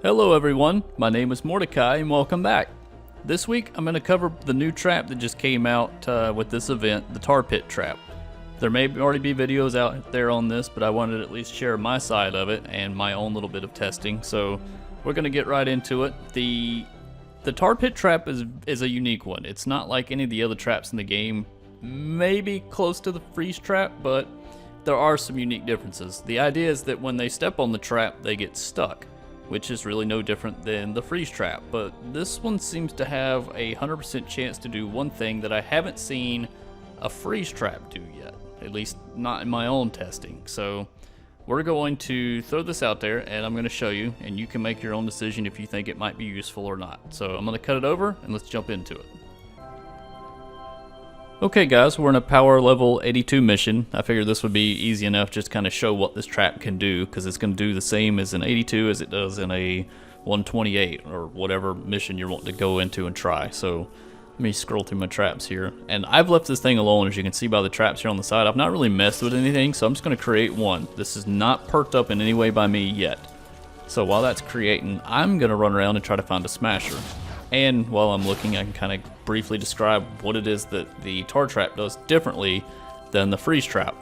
Hello everyone, my name is Mordecai and welcome back. This week I'm going to cover the new trap that just came out with this event, the tar pit trap. There may already be videos out there on this, but I wanted to at least share my side of it and my own little bit of testing, so we're going to get right into it. The tar pit trap is a unique one. It's not like any of the other traps in the game, maybe close to the freeze trap, but there are some unique differences. The idea is that when they step on the trap, they get stuck, which is really no different than the freeze trap, but this one seems to have a 100% chance to do one thing that I haven't seen a freeze trap do yet, at least not in my own testing. So we're going to throw this out there and I'm going to show you, and you can make your own decision if you think it might be useful or not. So I'm going to cut it over and let's jump into it. Okay guys, we're in a power level 82 mission. I figured this would be easy enough just to kind of show what this trap can do, because it's going to do the same as an 82 as it does in a 128 or whatever mission you're wanting to go into and try. So let me scroll through my traps here. And I've left this thing alone, as you can see by the traps here on the side. I've not really messed with anything, so I'm just going to create one. This is not perked up in any way by me yet. So while that's creating, I'm going to run around and try to find a smasher. And while I'm looking, I can kind of briefly describe what it is that the tar trap does differently than the freeze trap.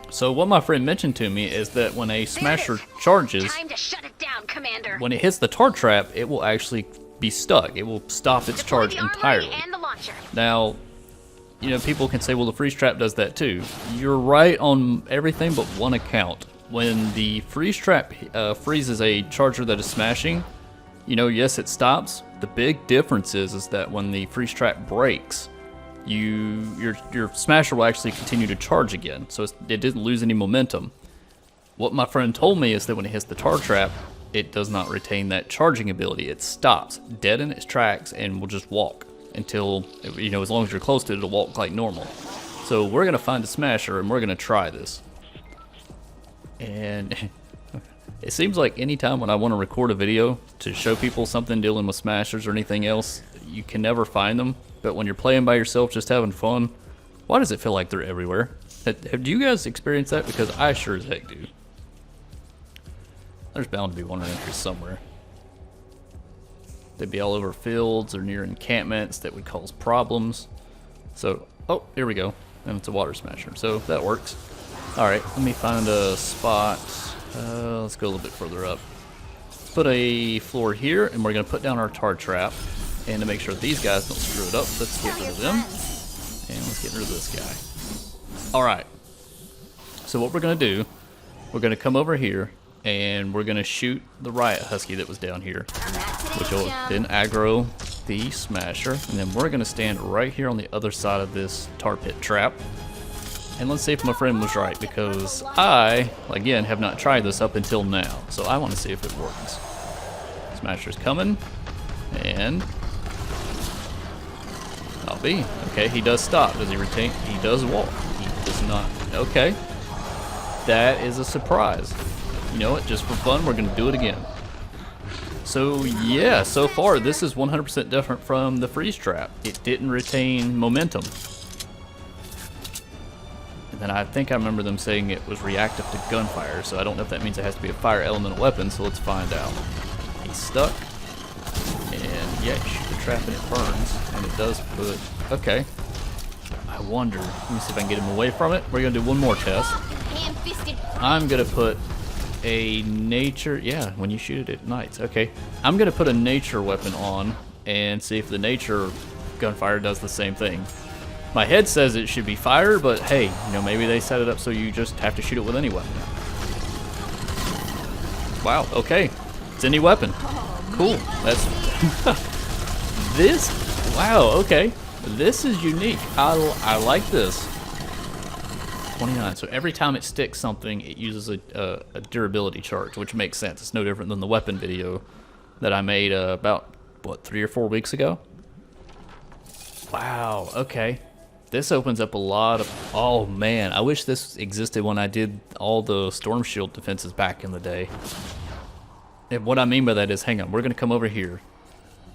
So what my friend mentioned to me is that when a smasher charges, Time to shut it down, Commander. when it hits the tar trap, it will actually be stuck. It will stop its charge entirely. And the launcher. Now, you know, people can say, well, the freeze trap does that too. You're right on everything but one account. When the freeze trap freezes a charger that is smashing, you know, yes, it stops. The big difference is that when the freeze trap breaks, your smasher will actually continue to charge again, so it didn't lose any momentum. What my friend told me is that when it hits the tar trap, it does not retain that charging ability. It stops dead in its tracks and will just walk until, you know, as long as you're close to it, it'll walk like normal. So we're gonna find a smasher and we're gonna try this. And it seems like anytime when I want to record a video to show people something dealing with smashers or anything else, you can never find them. But when you're playing by yourself, just having fun, why does it feel like they're everywhere? Have you guys experienced that? Because I sure as heck do. There's bound to be one entry somewhere. They'd be all over fields or near encampments that would cause problems. So, oh, here we go. And it's a water smasher, so that works. Alright, let me find a spot. Let's go a little bit further up. Put a floor here, and we're going to put down our tar trap. And to make sure these guys don't screw it up, let's get rid of them. And let's get rid of this guy. Alright. So what we're going to do, we're going to come over here, and we're going to shoot the riot husky that was down here, which will then aggro the smasher. And then we're going to stand right here on the other side of this tar pit trap. And let's see if my friend was right, because I, again, have not tried this up until now. So I want to see if it works. Smasher's coming. And I'll be. Okay, he does stop. Does he retain? He does walk. He does not. Okay. That is a surprise. You know what? Just for fun, we're going to do it again. So yeah, so far this is 100% different from the freeze trap. It didn't retain momentum. And I think I remember them saying it was reactive to gunfire, so I don't know if that means it has to be a fire elemental weapon, so let's find out. He's stuck, and yeah, you shoot the trap and it burns, and it does put, okay. I wonder, let me see if I can get him away from it. We're gonna do one more test. I'm gonna put a nature, yeah, when you shoot it at nights, okay. I'm gonna put a nature weapon on and see if the nature gunfire does the same thing. My head says it should be fire, but hey, you know, maybe they set it up so you just have to shoot it with any weapon. Wow, okay. It's any weapon. Cool. That's this, wow, okay. This is unique. I like this. 29, so every time it sticks something, it uses a durability charge, which makes sense. It's no different than the weapon video that I made about, what, 3 or 4 weeks ago? Wow, okay. This opens up a lot of, oh man, I wish this existed when I did all the storm shield defenses back in the day. And what I mean by that is, hang on, we're going to come over here.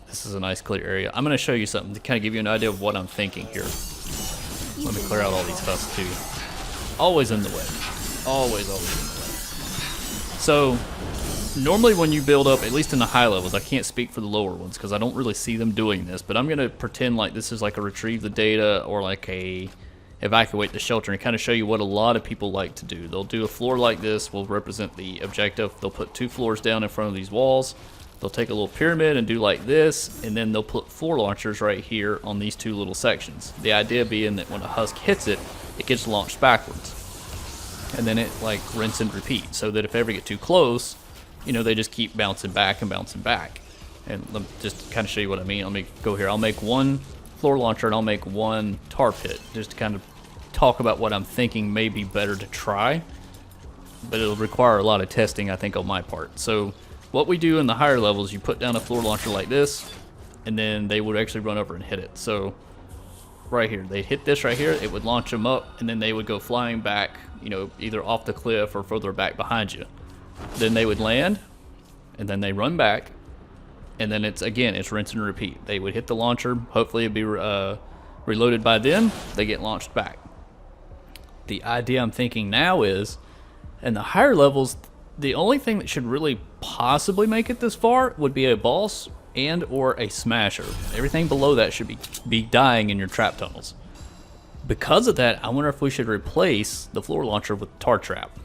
This is a nice clear area. I'm going to show you something to kind of give you an idea of what I'm thinking here. Let me clear out all these husks too. Always in the way. Always in the way. So, Normally when you build up, at least in the high levels, I can't speak for the lower ones because I don't really see them doing this, but I'm going to pretend like this is like a retrieve the data or like a evacuate the shelter and kind of show you what a lot of people like to do. They'll do a floor like this, will represent the objective. They'll put 2 floors down in front of these walls. They'll take a little pyramid and do like this, and then they'll put floor launchers right here on these 2 little sections. The idea being that when a husk hits it, it gets launched backwards. And then it like rinse and repeat, so that if they ever get too close, you know, they just keep bouncing back and bouncing back. And let me just kind of show you what I mean. Let me go here. I'll make 1 floor launcher and I'll make 1 tar pit, just to kind of talk about what I'm thinking may be better to try. But it'll require a lot of testing, I think, on my part. So what we do in the higher levels, you put down a floor launcher like this, and then they would actually run over and hit it. So right here, they hit this right here, it would launch them up, and then they would go flying back, you know, either off the cliff or further back behind you. Then they would land, and then they run back, and then it's rinse and repeat. They would hit the launcher, hopefully it'd be reloaded by then, they get launched back. The idea I'm thinking now is, in the higher levels, the only thing that should really possibly make it this far would be a boss and or a smasher. Everything below that should be dying in your trap tunnels. Because of that, I wonder if we should replace the floor launcher with tar trap.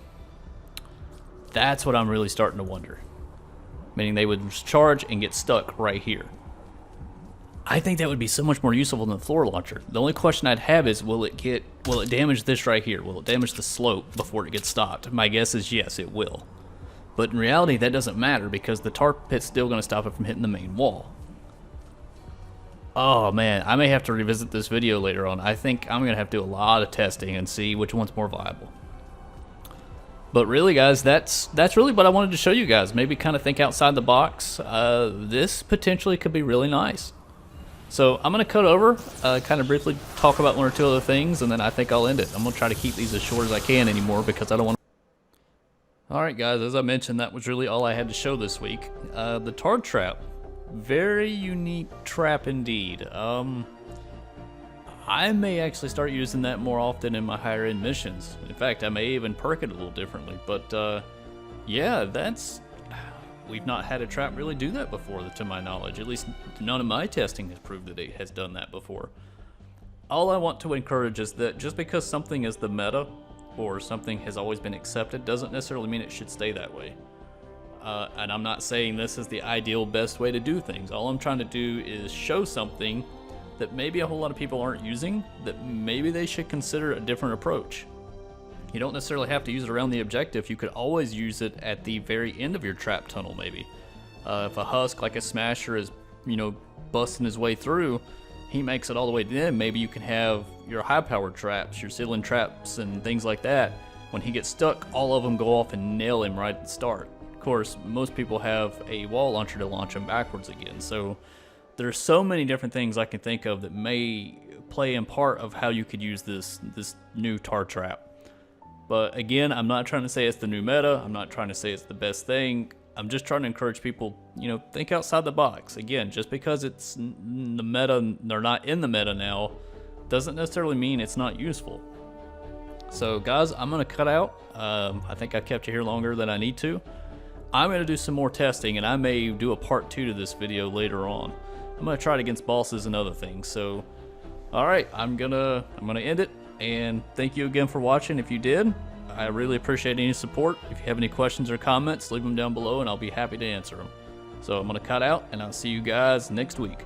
That's what I'm really starting to wonder. Meaning they would charge and get stuck right here. I think that would be so much more useful than the floor launcher. The only question I'd have is, will it damage this right here? Will it damage the slope before it gets stopped? My guess is yes, it will. But in reality, that doesn't matter because the tar pit's still going to stop it from hitting the main wall. Oh man, I may have to revisit this video later on. I think I'm going to have to do a lot of testing and see which one's more viable. But really, guys, that's really what I wanted to show you guys. Maybe kind of think outside the box. This potentially could be really nice. So I'm going to cut over, kind of briefly talk about 1 or 2 other things, and then I think I'll end it. I'm going to try to keep these as short as I can anymore because I don't want to... Alright guys, as I mentioned, that was really all I had to show this week. The tar trap. Very unique trap indeed. I may actually start using that more often in my higher end missions. In fact, I may even perk it a little differently. But yeah, we've not had a trap really do that before, to my knowledge. At least none of my testing has proved that it has done that before. All I want to encourage is that just because something is the meta, or something has always been accepted, doesn't necessarily mean it should stay that way. And I'm not saying this is the ideal best way to do things. All I'm trying to do is show something that maybe a whole lot of people aren't using, that maybe they should consider a different approach. You don't necessarily have to use it around the objective. You could always use it at the very end of your trap tunnel, maybe. If a husk, like a smasher, is, you know, busting his way through, he makes it all the way to the end. Maybe you can have your high-powered traps, your ceiling traps, and things like that. When he gets stuck, all of them go off and nail him right at the start. Of course, most people have a wall launcher to launch him backwards again. So there's so many different things I can think of that may play in part of how you could use this new tar trap. But again, I'm not trying to say it's the new meta. I'm not trying to say it's the best thing. I'm just trying to encourage people, you know, think outside the box. Again, just because it's the meta, they're not in the meta now, doesn't necessarily mean it's not useful. So guys, I'm going to cut out. I think I kept you here longer than I need to. I'm going to do some more testing, and I may do a part 2 to this video later on. I'm going to try it against bosses and other things. So, alright, I'm gonna end it, and thank you again for watching if you did. I really appreciate any support. If you have any questions or comments, leave them down below and I'll be happy to answer them. So I'm going to cut out, and I'll see you guys next week.